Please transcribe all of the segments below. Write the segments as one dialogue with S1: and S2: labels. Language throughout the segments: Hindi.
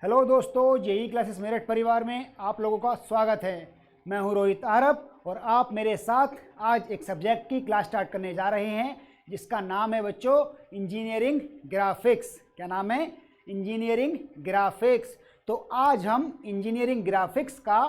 S1: हेलो दोस्तों, जेई क्लासेस मेरठ परिवार में आप लोगों का स्वागत है। मैं हूं रोहित आरब और आप मेरे साथ आज एक सब्जेक्ट की क्लास स्टार्ट करने जा रहे हैं जिसका नाम है बच्चों इंजीनियरिंग ग्राफिक्स। क्या नाम है? Engineering graphics. तो आज हम इंजीनियरिंग ग्राफिक्स का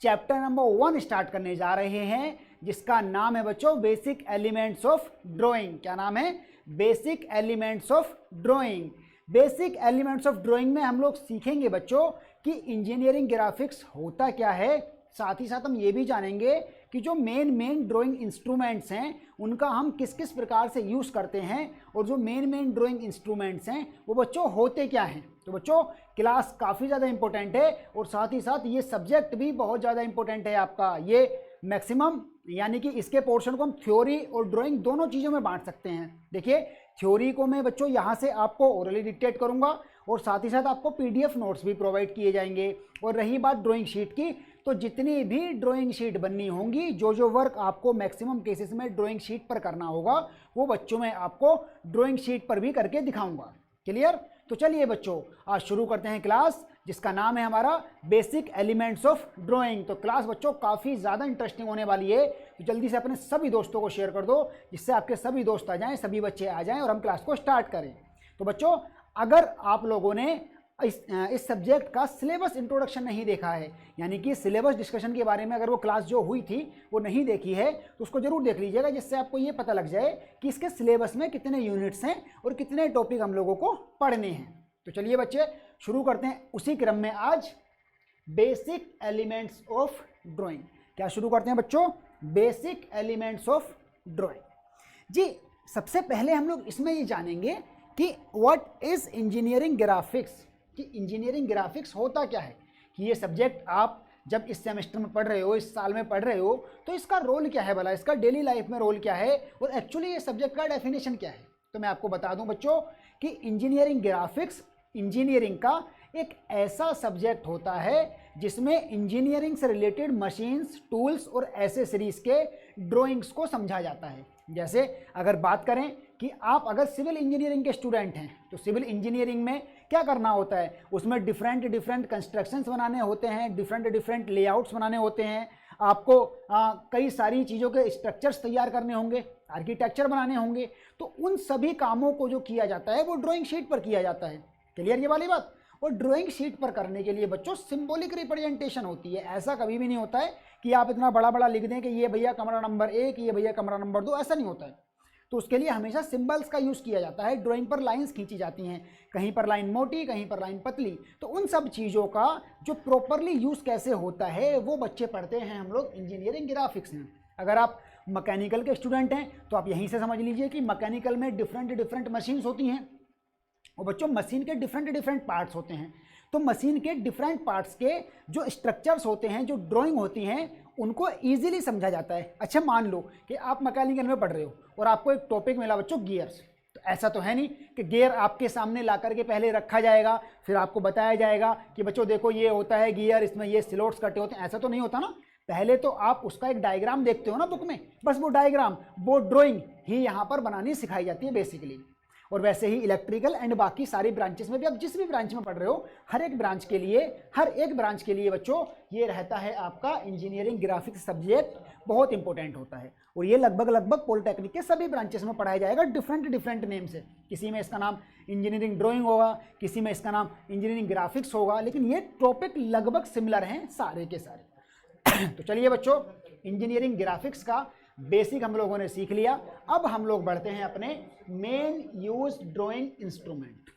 S1: चैप्टर नंबर 1 स्टार्ट करने जा रहे हैं जिसका नाम है बच्चों बेसिक एलिमेंट्स ऑफ ड्राइंग। क्या नाम है? Basic elements of drawing. Basic elements of drawing में हम लोग सीखेंगे बच्चों कि इंजीनियरिंग ग्राफिक्स होता क्या है। साथ ही साथ हम ये भी जानेंगे कि जो मेन ड्राइंग इंस्ट्रूमेंट्स हैं उनका हम किस किस प्रकार से यूज़ करते हैं और जो मेन ड्राइंग इंस्ट्रूमेंट्स हैं वो बच्चों होते क्या हैं। तो बच्चों क्लास काफ़ी ज़्यादा इंपॉर्टेंट है और साथ ही साथ ये सब्जेक्ट भी बहुत ज़्यादा इंपॉर्टेंट है आपका। ये मैक्सिमम यानी कि इसके पोर्शन को हम थ्योरी और ड्राइंग दोनों चीज़ों में बांट सकते हैं। देखिए थ्योरी को मैं बच्चों यहाँ से आपको ओरली डिक्टेट करूँगा और साथ ही साथ आपको पीडीएफ नोट्स भी प्रोवाइड किए जाएंगे। और रही बात ड्राइंग शीट की, तो जितनी भी ड्राइंग शीट बननी होंगी, जो वर्क आपको मैक्सिमम केसेस में ड्राइंग शीट पर करना होगा वो बच्चों मैं आपको ड्राइंग शीट पर भी करके दिखाऊंगा। क्लियर? तो चलिए बच्चों आज शुरू करते हैं क्लास जिसका नाम है हमारा बेसिक एलिमेंट्स ऑफ ड्राइंग। तो क्लास बच्चों काफ़ी ज़्यादा इंटरेस्टिंग होने वाली है, तो जल्दी से अपने सभी दोस्तों को शेयर कर दो जिससे आपके सभी दोस्त आ जाएं, सभी बच्चे आ जाएं और हम क्लास को स्टार्ट करें। तो बच्चों अगर आप लोगों ने इस सब्जेक्ट का सिलेबस इंट्रोडक्शन नहीं देखा है, यानी कि सिलेबस डिस्कशन के बारे में अगर वो क्लास जो हुई थी वो नहीं देखी है तो उसको जरूर देख लीजिएगा, जिससे आपको ये पता लग जाए कि इसके सिलेबस में कितने यूनिट्स हैं और कितने टॉपिक हम लोगों को पढ़ने हैं। तो चलिए बच्चे शुरू करते हैं उसी क्रम में आज बेसिक एलिमेंट्स ऑफ ड्राइंग। क्या शुरू करते हैं बच्चों? Basic elements of drawing. जी सबसे पहले हम लोग इसमें ये जानेंगे कि व्हाट इज इंजीनियरिंग ग्राफिक्स, कि इंजीनियरिंग ग्राफिक्स होता क्या है। कि ये सब्जेक्ट आप जब इस सेमेस्टर में पढ़ रहे हो, इस साल में पढ़ रहे हो, तो इसका रोल क्या है भला, इसका डेली लाइफ में रोल क्या है और एक्चुअली ये सब्जेक्ट का डेफिनेशन क्या है। तो मैं आपको बता दूं बच्चों कि इंजीनियरिंग ग्राफिक्स इंजीनियरिंग का एक ऐसा सब्जेक्ट होता है जिसमें इंजीनियरिंग से रिलेटेड मशीन्स, टूल्स और एसेसरीज के ड्राइंग्स को समझा जाता है। जैसे अगर बात करें कि आप अगर सिविल इंजीनियरिंग के स्टूडेंट हैं तो सिविल इंजीनियरिंग में क्या करना होता है, उसमें डिफरेंट कंस्ट्रक्शंस बनाने होते हैं, डिफरेंट लेआउट्स बनाने होते हैं, आपको कई सारी चीज़ों के स्ट्रक्चर्स तैयार करने होंगे, आर्किटेक्चर बनाने होंगे। तो उन सभी कामों को जो किया जाता है वो ड्राइंग शीट पर किया जाता है। क्लियर ये वाली बात? और ड्राइंग शीट पर करने के लिए बच्चों सिंबॉलिक रिप्रेजेंटेशन होती है। ऐसा कभी भी नहीं होता है कि आप इतना बड़ा बड़ा लिख दें कि ये भैया कमरा नंबर 1, ये भैया कमरा नंबर 2, ऐसा नहीं होता है। तो उसके लिए हमेशा सिंबल्स का यूज़ किया जाता है। ड्राइंग पर लाइंस खींची जाती हैं, कहीं पर लाइन मोटी, कहीं पर लाइन पतली। तो उन सब चीज़ों का जो प्रॉपरली यूज़ कैसे होता है वो बच्चे पढ़ते हैं हम लोग इंजीनियरिंग ग्राफिक्स में। अगर आप मैकेनिकल के स्टूडेंट हैं तो आप यहीं से समझ लीजिए कि मैकेनिकल में डिफरेंट मशीन्स होती हैं और बच्चों मशीन के डिफरेंट पार्ट्स होते हैं। तो मशीन के डिफरेंट पार्ट्स के जो स्ट्रक्चर्स होते हैं, जो ड्राइंग होती हैं, उनको इजीली समझा जाता है। अच्छा मान लो कि आप मैकेनिकल में पढ़ रहे हो और आपको एक टॉपिक मिला बच्चों गियर्स। तो ऐसा तो है नहीं कि गियर आपके सामने ला करके पहले रखा जाएगा फिर आपको बताया जाएगा कि बच्चों देखो ये होता है गियर, इसमें ये स्लॉट्स कटे होते हैं। ऐसा तो नहीं होता ना। पहले तो आप उसका एक डायग्राम देखते हो ना बुक में, बस वो डायग्राम, वो ड्राइंग ही यहाँ पर बनानी सिखाई जाती है बेसिकली। और वैसे ही इलेक्ट्रिकल एंड बाकी सारी ब्रांचेस में भी आप जिस भी ब्रांच में पढ़ रहे हो, हर एक ब्रांच के लिए बच्चों ये रहता है आपका इंजीनियरिंग ग्राफिक्स सब्जेक्ट बहुत इंपॉर्टेंट होता है। और ये लगभग पॉलिटेक्निक के सभी ब्रांचेस में पढ़ाया जाएगा डिफरेंट नेम से। किसी में इसका नाम इंजीनियरिंग ड्राइंग होगा, किसी में इसका नाम इंजीनियरिंग ग्राफिक्स होगा, लेकिन ये टॉपिक लगभग सिमिलर हैं सारे के सारे। तो चलिए बच्चों इंजीनियरिंग ग्राफिक्स का बेसिक हम लोगों ने सीख लिया। अब हम लोग बढ़ते हैं अपने मेन यूज ड्राइंग इंस्ट्रूमेंट।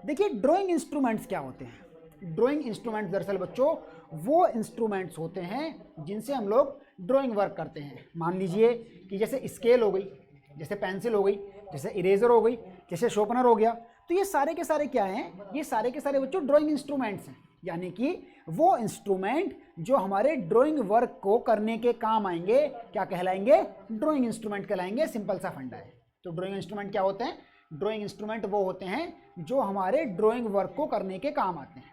S1: देखिए ड्राइंग इंस्ट्रूमेंट्स क्या होते हैं। ड्राइंग इंस्ट्रूमेंट्स दरअसल बच्चों वो इंस्ट्रूमेंट्स होते हैं जिनसे हम लोग ड्राइंग वर्क करते हैं। मान लीजिए कि जैसे स्केल हो गई, जैसे पेंसिल हो गई, जैसे इरेजर हो गई, जैसे शॉर्पनर हो गया। तो ये सारे के सारे क्या हैं? ये सारे के सारे बच्चों ड्राइंग इंस्ट्रूमेंट्स हैं, यानी कि वो इंस्ट्रूमेंट जो हमारे ड्राइंग वर्क को करने के काम आएंगे क्या कहलाएंगे? ड्राइंग इंस्ट्रूमेंट कहलाएंगे। सिंपल सा फंडा है। तो ड्राइंग इंस्ट्रूमेंट क्या होते हैं? ड्राइंग इंस्ट्रूमेंट वो होते हैं जो हमारे ड्राइंग वर्क को करने के काम आते हैं।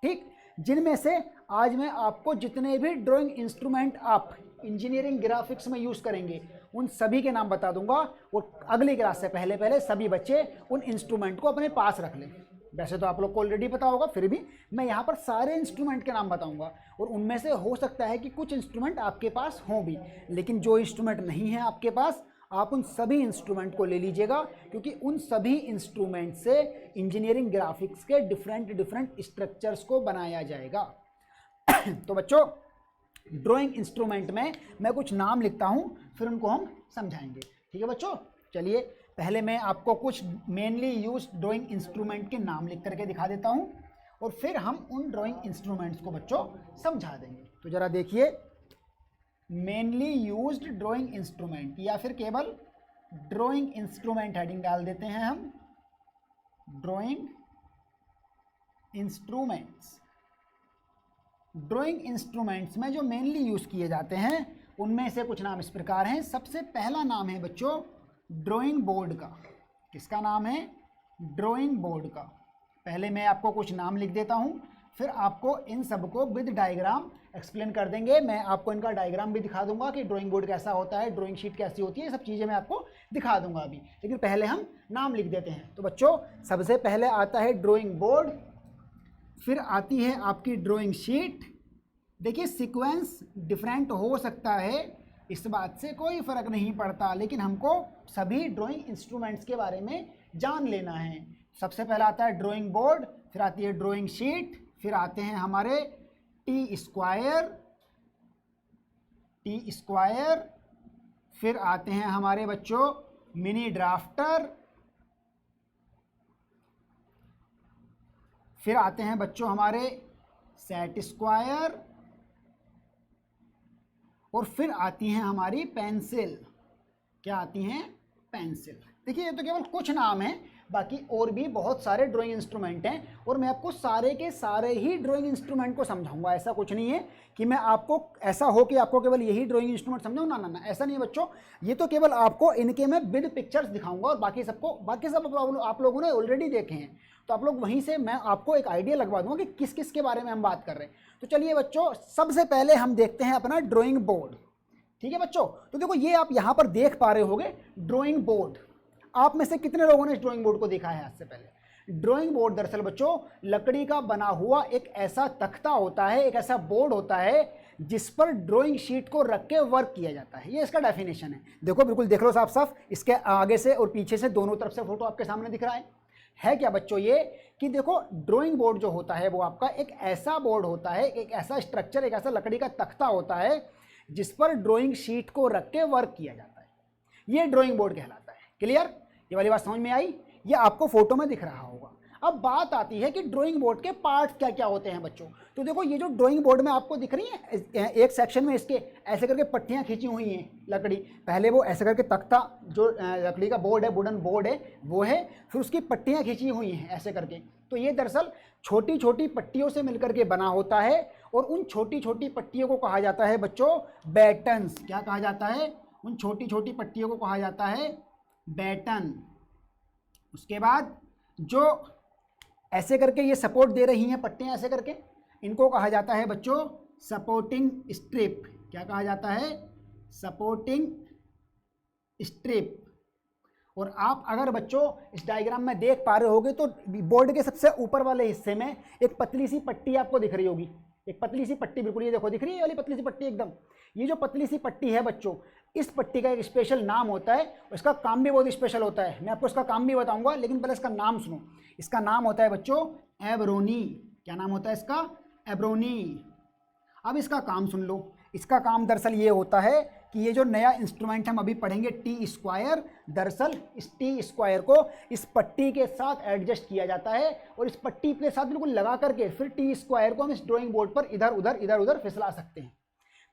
S1: ठीक, जिनमें से आज मैं आपको जितने भी ड्राइंग इंस्ट्रूमेंट आप इंजीनियरिंग ग्राफिक्स में यूज़ करेंगे उन सभी के नाम बता दूंगा। और अगली क्लास से पहले सभी बच्चे उन इंस्ट्रूमेंट को अपने पास रख लें। वैसे तो आप लोग को ऑलरेडी पता होगा, फिर भी मैं यहाँ पर सारे इंस्ट्रूमेंट के नाम बताऊंगा और उनमें से हो सकता है कि कुछ इंस्ट्रूमेंट आपके पास हों भी, लेकिन जो इंस्ट्रूमेंट नहीं है आपके पास आप उन सभी इंस्ट्रूमेंट को ले लीजिएगा, क्योंकि उन सभी इंस्ट्रूमेंट से इंजीनियरिंग ग्राफिक्स के डिफरेंट स्ट्रक्चर्स को बनाया जाएगा। तो बच्चों ड्राइंग इंस्ट्रूमेंट में मैं कुछ नाम लिखता हूँ, फिर उनको हम समझाएंगे। ठीक है बच्चों, चलिए पहले मैं आपको कुछ मेनली यूज ड्राइंग इंस्ट्रूमेंट के नाम लिख करके दिखा देता हूँ और फिर हम उन ड्राइंग इंस्ट्रूमेंट्स को बच्चों समझा देंगे। तो ज़रा देखिए, मेनली यूज्ड ड्राइंग इंस्ट्रूमेंट या फिर केवल ड्राइंग इंस्ट्रूमेंट हेडिंग डाल देते हैं हम, ड्राइंग इंस्ट्रूमेंट्स। ड्राइंग इंस्ट्रूमेंट्स में जो मेनली यूज़ किए जाते हैं उनमें से कुछ नाम इस प्रकार हैं। सबसे पहला नाम है बच्चों ड्राइंग बोर्ड का। किसका नाम है? ड्राइंग बोर्ड का। पहले मैं आपको कुछ नाम लिख देता हूँ, फिर आपको इन सबको विद डायग्राम एक्सप्लेन कर देंगे। मैं आपको इनका डायग्राम भी दिखा दूंगा कि ड्राइंग बोर्ड कैसा होता है, ड्राइंग शीट कैसी होती है, सब चीज़ें मैं आपको दिखा दूंगा अभी, लेकिन पहले हम नाम लिख देते हैं। तो बच्चों सबसे पहले आता है ड्राइंग बोर्ड, फिर आती है आपकी ड्राइंग शीट। देखिए सीक्वेंस डिफरेंट हो सकता है, इस बात से कोई फ़र्क नहीं पड़ता, लेकिन हमको सभी ड्राइंग इंस्ट्रूमेंट्स के बारे में जान लेना है। सबसे पहले आता है ड्राइंग बोर्ड, फिर आती है ड्राइंग शीट, फिर आते हैं हमारे टी स्क्वायर, फिर आते हैं हमारे बच्चों मिनी ड्राफ्टर, फिर आते हैं बच्चों हमारे सेट स्क्वायर, और फिर आती हैं हमारी पेंसिल। क्या आती हैं? पेंसिल। देखिए ये तो केवल कुछ नाम हैं, बाकी और भी बहुत सारे ड्राइंग इंस्ट्रूमेंट हैं और मैं आपको सारे के सारे ही ड्राइंग इंस्ट्रूमेंट को समझाऊंगा। ऐसा कुछ नहीं है कि मैं आपको ऐसा हो कि आपको केवल यही ड्राइंग इंस्ट्रूमेंट समझाऊँ, ना ना ना, ऐसा नहीं है बच्चों। ये तो केवल आपको इनके मैं विद पिक्चर्स दिखाऊंगा और बाकी सब आप लोगों ने ऑलरेडी देखे हैं, तो आप लोग वहीं से मैं आपको एक आइडिया लगवा दूंगा कि किस किस के बारे में हम बात कर रहे हैं। तो चलिए बच्चों सबसे पहले हम देखते हैं अपना ड्राइंग बोर्ड। ठीक है बच्चों, तो देखो ये आप यहाँ पर देख पा रहे होंगे ड्राइंग बोर्ड। आप में से कितने लोगों ने इस ड्राइंग बोर्ड को देखा है आज से पहले? ड्राइंग बोर्ड दरअसल बच्चों लकड़ी का बना हुआ एक ऐसा तख्ता होता है, एक ऐसा बोर्ड होता है जिस पर ड्राइंग शीट को रख के वर्क किया जाता है। ये इसका डेफिनेशन है। देखो बिल्कुल देख लो साफ साफ, इसके आगे से और पीछे से दोनों तरफ से फोटो आपके सामने दिख रहा है क्या बच्चों? ये कि देखो ड्राइंग बोर्ड जो होता है वो आपका एक ऐसा बोर्ड होता है, एक ऐसा स्ट्रक्चर, एक ऐसा लकड़ी का तख्ता होता है जिस पर ड्राइंग शीट को रख के वर्क किया जाता है। ये ड्राइंग बोर्ड कहलाता है। क्लियर? ये वाली बात समझ में आई? ये आपको फोटो में दिख रहा होगा। अब बात आती है कि ड्राइंग बोर्ड के पार्ट्स क्या क्या होते हैं बच्चों। तो देखो ये जो ड्राइंग बोर्ड में आपको दिख रही है, एक सेक्शन में इसके ऐसे करके पट्टियां खींची हुई हैं लकड़ी। पहले वो ऐसे करके तख्ता जो लकड़ी का बोर्ड है, वुडन बोर्ड है वो है, फिर उसकी पट्टियां खींची हुई हैं ऐसे करके। तो ये दरअसल छोटी छोटी पट्टियों से मिलकर के बना होता है और उन छोटी छोटी पट्टियों को कहा जाता है बच्चों बैटन्स। क्या कहा जाता है? उन छोटी छोटी पट्टियों को कहा जाता है बैटन। उसके बाद जो ऐसे करके ये सपोर्ट दे रही हैं पट्टियां ऐसे करके, इनको कहा जाता है बच्चों सपोर्टिंग स्ट्रिप। क्या कहा जाता है? Supporting strip. और आप अगर बच्चों इस डायग्राम में देख पा रहे होगे तो बोर्ड के सबसे ऊपर वाले हिस्से में एक पतली सी पट्टी आपको दिख रही होगी, एक पतली सी पट्टी, बिल्कुल ये देखो दिख रही है वाली पतली सी पट्टी एकदम। ये जो पतली सी पट्टी है बच्चों, इस पट्टी का एक स्पेशल नाम होता है, उसका काम भी बहुत स्पेशल होता है। मैं आपको इसका काम भी बताऊंगा, लेकिन पहले इसका नाम सुनो। इसका नाम होता है बच्चों एब्रोनी। क्या नाम होता है इसका? एब्रोनी। अब इसका काम सुन लो। इसका काम दरअसल ये होता है कि ये जो नया इंस्ट्रूमेंट हम अभी पढ़ेंगे टी स्क्वायर, दरअसल इस टी स्क्वायर को इस पट्टी के साथ एडजस्ट किया जाता है और इस पट्टी के साथ बिल्कुल लगा करके फिर टी स्क्वायर को हम इस ड्राइंग बोर्ड पर इधर उधर फिसला सकते हैं।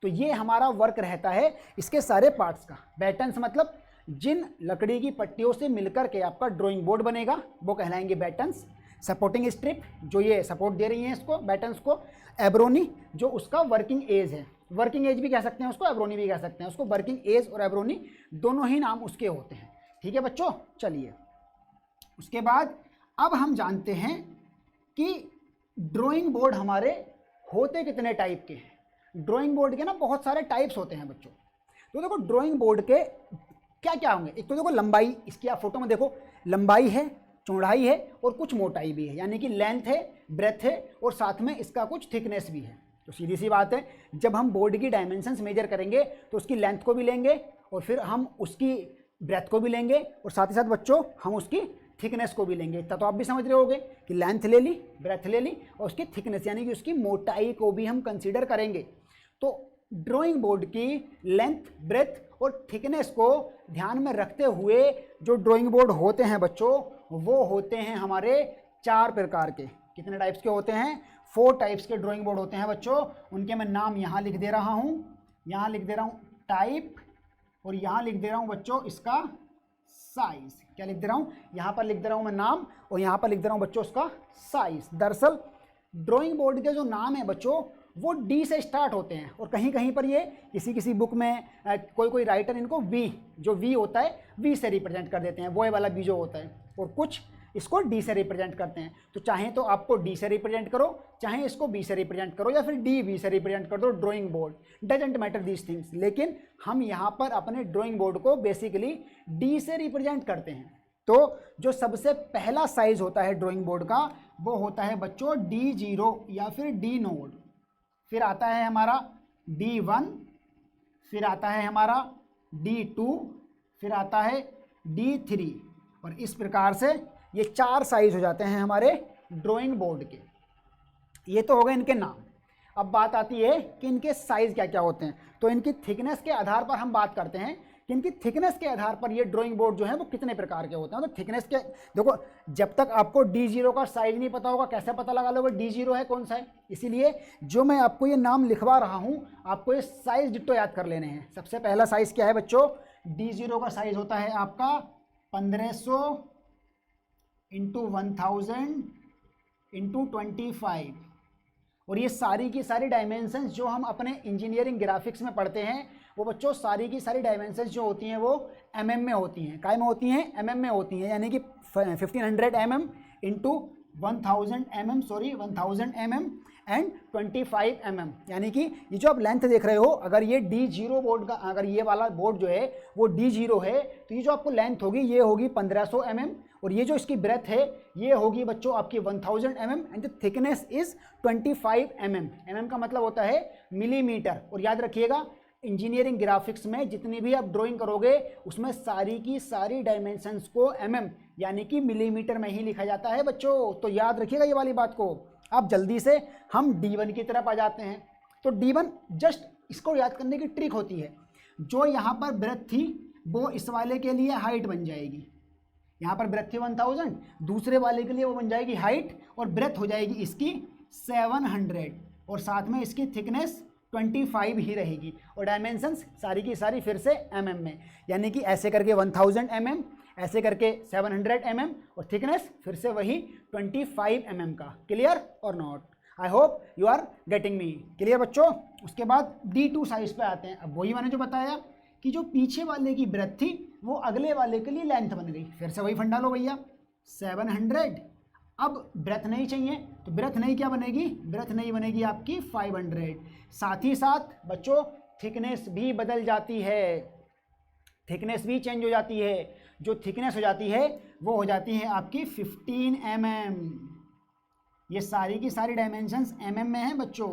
S1: तो ये हमारा वर्क रहता है इसके सारे पार्ट्स का। बैटन्स मतलब जिन लकड़ी की पट्टियों से मिलकर के आपका ड्राइंग बोर्ड बनेगा वो कहलाएंगे बैटन्स। सपोर्टिंग स्ट्रिप जो ये सपोर्ट दे रही हैं इसको बैटन्स को। एब्रोनी जो उसका वर्किंग एज है, वर्किंग एज भी कह सकते हैं उसको, एब्रोनी भी कह सकते हैं उसको। वर्किंग एज और एब्रोनी दोनों ही नाम उसके होते हैं। ठीक है बच्चों, चलिए उसके बाद अब हम जानते हैं कि ड्राइंग बोर्ड हमारे होते कितने टाइप के हैं। ड्राइंग बोर्ड के ना बहुत सारे टाइप्स होते हैं बच्चों। तो देखो ड्राइंग बोर्ड के क्या क्या होंगे। एक तो देखो लंबाई, इसकी आप फोटो में देखो लंबाई है, चौड़ाई है और कुछ मोटाई भी है, यानी कि लेंथ है, ब्रेथ है और साथ में इसका कुछ थिकनेस भी है। तो सीधी सी बात है, जब हम बोर्ड की डायमेंशंस मेजर करेंगे तो उसकी लेंथ को भी लेंगे और फिर हम उसकी ब्रेथ को भी लेंगे और साथ ही साथ बच्चों हम उसकी थिकनेस को भी लेंगे। इतना तो आप भी समझ रहे होगे कि लेंथ ले ली, ब्रेथ ले ली और उसकी थिकनेस यानी कि उसकी मोटाई को भी हम कंसीडर करेंगे। तो ड्राइंग बोर्ड की लेंथ, ब्रेथ और थिकनेस को ध्यान में रखते हुए जो ड्राइंग बोर्ड होते हैं बच्चों, वो होते हैं हमारे 4 प्रकार के। कितने टाइप्स के होते हैं? 4 टाइप्स के ड्राइंग बोर्ड होते हैं बच्चों। उनके मैं नाम यहाँ लिख दे रहा हूँ, यहाँ लिख दे रहा हूँ टाइप और यहाँ लिख दे रहा हूँ बच्चों इसका साइज। क्या लिख दे रहा हूँ? यहाँ पर लिख दे रहा हूँ मैं नाम और यहाँ पर लिख दे रहा हूँ बच्चों उसका साइज। दरअसल ड्राइंग बोर्ड के जो नाम है बच्चों वो डी से स्टार्ट होते हैं और कहीं कहीं पर ये किसी बुक में कोई राइटर इनको वी, जो वी होता है वी से रिप्रेजेंट कर देते हैं, वो वाला वी जो होता है, और कुछ इसको डी से रिप्रेजेंट करते हैं। तो चाहे तो आपको डी से रिप्रेजेंट करो, चाहे इसको बी से रिप्रेजेंट करो या फिर डी बी से रिप्रेजेंट कर दो, drawing board doesn't matter these things. लेकिन हम यहाँ पर अपने ड्राइंग बोर्ड को बेसिकली डी से रिप्रेजेंट करते हैं। तो जो सबसे पहला साइज होता है ड्राइंग बोर्ड का वो होता है बच्चों D0 या फिर D नोड, फिर आता है हमारा D1, फिर आता है हमारा D2, फिर आता है D3 और इस प्रकार से ये 4 साइज हो जाते हैं हमारे ड्राइंग बोर्ड के। ये तो हो गए इनके नाम। अब बात आती है कि इनके साइज क्या क्या होते हैं। तो इनकी थिकनेस के आधार पर हम बात करते हैं कि इनकी थिकनेस के आधार पर ये ड्राइंग बोर्ड जो है वो कितने प्रकार के होते हैं। तो थिकनेस के देखो, जब तक आपको D0 का साइज नहीं पता होगा कैसे पता लगा लोगे D0 है कौन सा है। इसीलिए जो मैं आपको ये नाम लिखवा रहा हूँ आपको ये साइज डिट्टो याद कर लेने हैं। सबसे पहला साइज क्या है बच्चों? D0 का साइज होता है आपका 1500 × 1000 × 25 और ये सारी की सारी डायमेंशंस जो हम अपने इंजीनियरिंग ग्राफिक्स में पढ़ते हैं वो बच्चों सारी की सारी डायमेंशंस जो होती हैं वो mm में होती हैं। काय में होती हैं? mm में होती हैं, यानी कि 1500 mm × 1000 mm, sorry 1000 mm and 25 mm, यानी कि ये जो आप लेंथ देख रहे हो, अगर ये D0 बोर्ड का, अगर ये वाला बोर्ड जो है वो D0 है तो ये जो आपको लेंथ होगी ये होगी 1500 mm और ये जो इसकी ब्रेथ है ये होगी बच्चों आपकी 1000 mm and the thickness is 25 mm। mm का मतलब होता है मिलीमीटर। और याद रखिएगा इंजीनियरिंग ग्राफिक्स में जितनी भी आप ड्राइंग करोगे उसमें सारी की सारी डायमेंशंस को mm यानी कि मिलीमीटर में ही लिखा जाता है बच्चों। तो याद रखिएगा ये वाली बात को। अब जल्दी से हम D1 की तरफ आ जाते हैं। तो D1 जस्ट इसको याद करने की ट्रिक होती है, जो यहाँ पर ब्रेथ थी वो इस वाले के लिए हाइट बन जाएगी। यहाँ पर ब्रेथ थी 1000, दूसरे वाले के लिए वो बन जाएगी हाइट और ब्रेथ हो जाएगी इसकी 700 और साथ में इसकी थिकनेस 25 ही रहेगी और डायमेंशंस सारी की सारी फिर से mm में, यानी कि ऐसे करके 1000 mm, ऐसे करके 700 mm और थिकनेस फिर से वही 25 mm का। क्लियर और not? I hope you are getting me. Clear बच्चों? उसके बाद D2 साइज पे आते हैं। अब वही मैंने जो बताया कि जो पीछे वाले की ब्रेथ थी वो अगले वाले के लिए लेंथ बन गई। फिर से वही फंडा लो भैया, 700। अब ब्रेथ नहीं चाहिए तो ब्रेथ नहीं क्या बनेगी? ब्रेथ नहीं बनेगी आपकी 500। साथ ही साथ बच्चों थिकनेस भी बदल जाती है, थिकनेस भी चेंज हो जाती है। जो थिकनेस हो जाती है वो हो जाती है आपकी 15 mm। ये सारी की सारी डायमेंशंस mm में हैं बच्चों,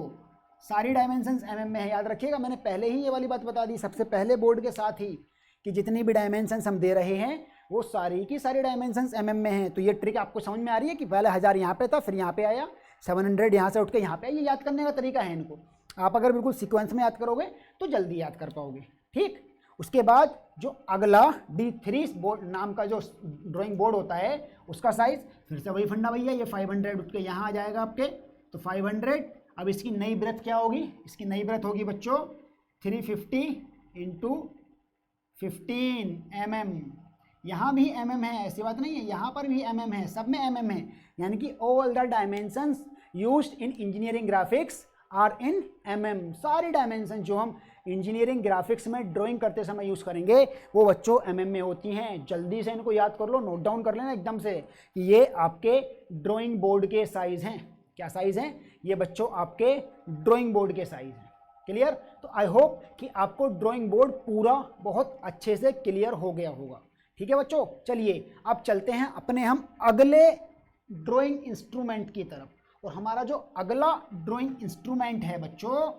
S1: सारी डायमेंशंस mm में है। याद रखिएगा मैंने पहले ही ये वाली बात बता दी सबसे पहले बोर्ड के साथ ही कि जितनी भी डायमेंशंस हम दे रहे हैं वो सारी की सारी डायमेंशंस mm में हैं। तो ये ट्रिक आपको समझ में आ रही है कि पहले 1000 यहाँ पे था, फिर यहाँ पे आया 700, यहाँ से उठ के यहाँ पे। ये याद करने का तरीका है इनको। आप अगर बिल्कुल सीक्वेंस में याद करोगे तो जल्दी याद कर पाओगे। ठीक, उसके बाद जो अगला D3 बोर्ड नाम का जो ड्राइंग बोर्ड होता है उसका साइज फिर से वही फंडा भैया, ये 500 उठ के यहाँ आ जाएगा आपके, तो 500। अब इसकी नई ब्रेथ क्या होगी? इसकी नई ब्रेथ होगी बच्चों 350 × 15 mm। यहाँ भी mm है, ऐसी बात नहीं है, यहाँ पर भी mm है, सब में mm है। यानी कि all the dimensions used in engineering graphics are in mm। सारी डायमेंशन जो हम इंजीनियरिंग ग्राफिक्स में ड्राइंग करते समय यूज़ करेंगे वो बच्चों mm में होती हैं। जल्दी से इनको याद कर लो, नोट डाउन कर लेना एकदम से कि ये आपके ड्राइंग बोर्ड के साइज़ हैं। क्या साइज़ हैं? ये बच्चों आपके ड्राइंग बोर्ड के साइज़ हैं। क्लियर? तो आई होप कि आपको ड्राइंग बोर्ड पूरा बहुत अच्छे से क्लियर हो गया होगा। ठीक है बच्चों, चलिए अब चलते हैं अपने हम अगले ड्राइंग इंस्ट्रूमेंट की तरफ। और हमारा जो अगला ड्राइंग इंस्ट्रूमेंट है बच्चों,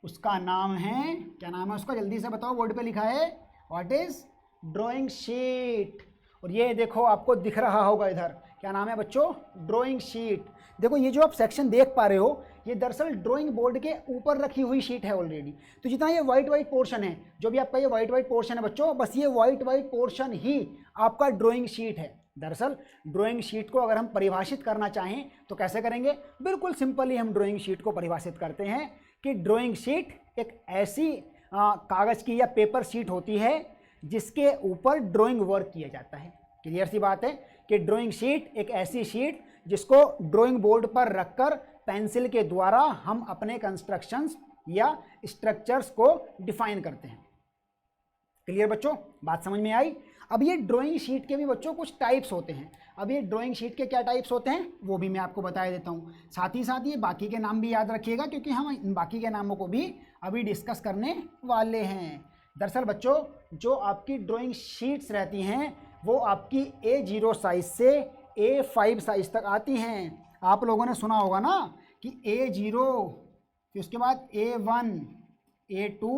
S1: उसका नाम है, क्या नाम है उसका, जल्दी से बताओ, बोर्ड पे लिखा है, व्हाट इज ड्राइंग शीट। और ये देखो आपको दिख रहा होगा इधर, क्या नाम है बच्चों, ड्राइंग शीट। देखो ये जो आप सेक्शन देख पा रहे हो, ये दरअसल ड्राइंग बोर्ड के ऊपर रखी हुई शीट है ऑलरेडी। तो जितना ये वाइट वाइट पोर्शन है, जो भी आपका ये वाइट वाइट पोर्शन है बच्चों, बस ये वाइट वाइट पोर्शन ही आपका ड्राइंग शीट है। दरअसल ड्राइंग शीट को अगर हम परिभाषित करना चाहें तो कैसे करेंगे, बिल्कुल सिंपली हम ड्राइंग शीट को परिभाषित करते हैं कि ड्राइंग शीट एक ऐसी कागज़ की या पेपर शीट होती है जिसके ऊपर ड्राइंग वर्क किया जाता है। क्लियर सी बात है कि ड्राइंग शीट एक ऐसी शीट जिसको ड्राइंग बोर्ड पर रखकर पेंसिल के द्वारा हम अपने कंस्ट्रक्शंस या स्ट्रक्चर्स को डिफाइन करते हैं। क्लियर बच्चों, बात समझ में आई। अब ये ड्राइंग शीट के भी बच्चों कुछ टाइप्स होते हैं। अब ये ड्राइंग शीट के क्या टाइप्स होते हैं वो भी मैं आपको बता देता हूँ। साथ ही साथ ये बाकी के नाम भी याद रखिएगा, क्योंकि हम इन बाकी के नामों को भी अभी डिस्कस करने वाले हैं। दरअसल बच्चों, जो आपकी ड्राइंग शीट्स रहती हैं वो आपकी A0 साइज़ से A5 साइज़ तक आती हैं। आप लोगों ने सुना होगा ना कि A0, फिर उसके बाद A1, A2,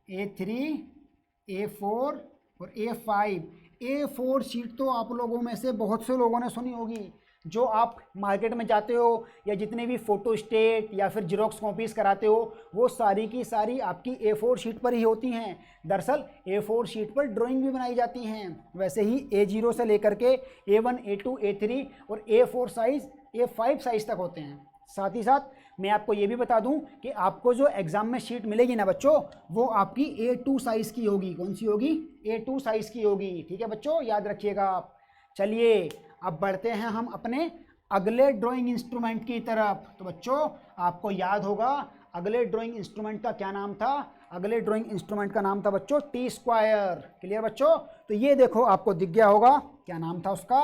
S1: A3, A4 और A5। A4 शीट तो आप लोगों में से बहुत से लोगों ने सुनी होगी। जो आप मार्केट में जाते हो या जितने भी फ़ोटो स्टेट या फिर जीरोक्स कॉपीज़ कराते हो, वो सारी की सारी आपकी A4 शीट पर ही होती हैं। दरअसल A4 शीट पर ड्राइंग भी बनाई जाती हैं। वैसे ही A0 से लेकर के A1, A2, A3 और A4 साइज़ A5 साइज़ तक होते हैं। साथ ही साथ मैं आपको ये भी बता दूं कि आपको जो एग्ज़ाम में शीट मिलेगी ना बच्चों, वो आपकी A2 साइज़ की होगी। कौन सी होगी, A2 साइज़ की होगी। ठीक है बच्चों, याद रखिएगा आप। चलिए अब बढ़ते हैं हम अपने अगले ड्राइंग इंस्ट्रूमेंट की तरफ। तो बच्चों आपको याद होगा अगले ड्राइंग इंस्ट्रूमेंट का क्या नाम था, अगले ड्राइंग इंस्ट्रूमेंट का नाम था बच्चों टी स्क्वायर। क्लियर बच्चों, तो ये देखो आपको दिख गया होगा क्या नाम था उसका।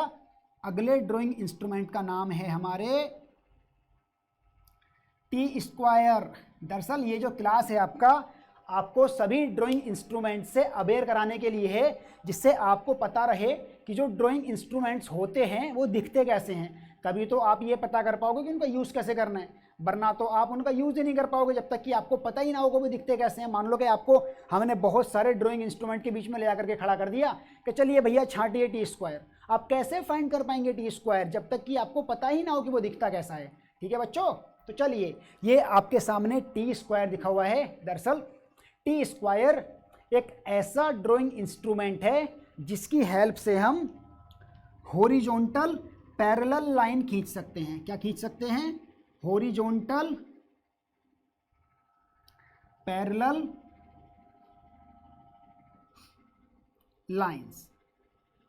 S1: अगले ड्राइंग इंस्ट्रूमेंट का नाम है हमारे टी स्क्वायर। दरअसल ये जो क्लास है आपको सभी ड्राइंग इंस्ट्रूमेंट से अवेयर कराने के लिए है, जिससे आपको पता रहे कि जो ड्राइंग इंस्ट्रूमेंट्स होते हैं वो दिखते कैसे हैं। तभी तो आप ये पता कर पाओगे कि उनका यूज़ कैसे करना है, वरना तो आप उनका यूज़ ही नहीं कर पाओगे जब तक कि आपको पता ही ना होगा वो दिखते कैसे हैं। मान लो कि आपको हमने बहुत सारे ड्राइंग इंस्ट्रूमेंट के बीच में ले जाकर के खड़ा कर दिया कि चलिए भैया छांटिए टी स्क्वायर। आप कैसे फाइंड कर पाएंगे टी स्क्वायर जब तक कि आपको पता ही ना हो कि वो दिखता कैसा है। ठीक है बच्चों, तो चलिए ये आपके सामने टी स्क्वायर दिखा हुआ है। दरअसल टी स्क्वायर एक ऐसा ड्राइंग इंस्ट्रूमेंट है जिसकी हेल्प से हम हॉरिजॉन्टल पैरेलल लाइन खींच सकते हैं। क्या खींच सकते हैं, हॉरिजॉन्टल पैरेलल लाइंस।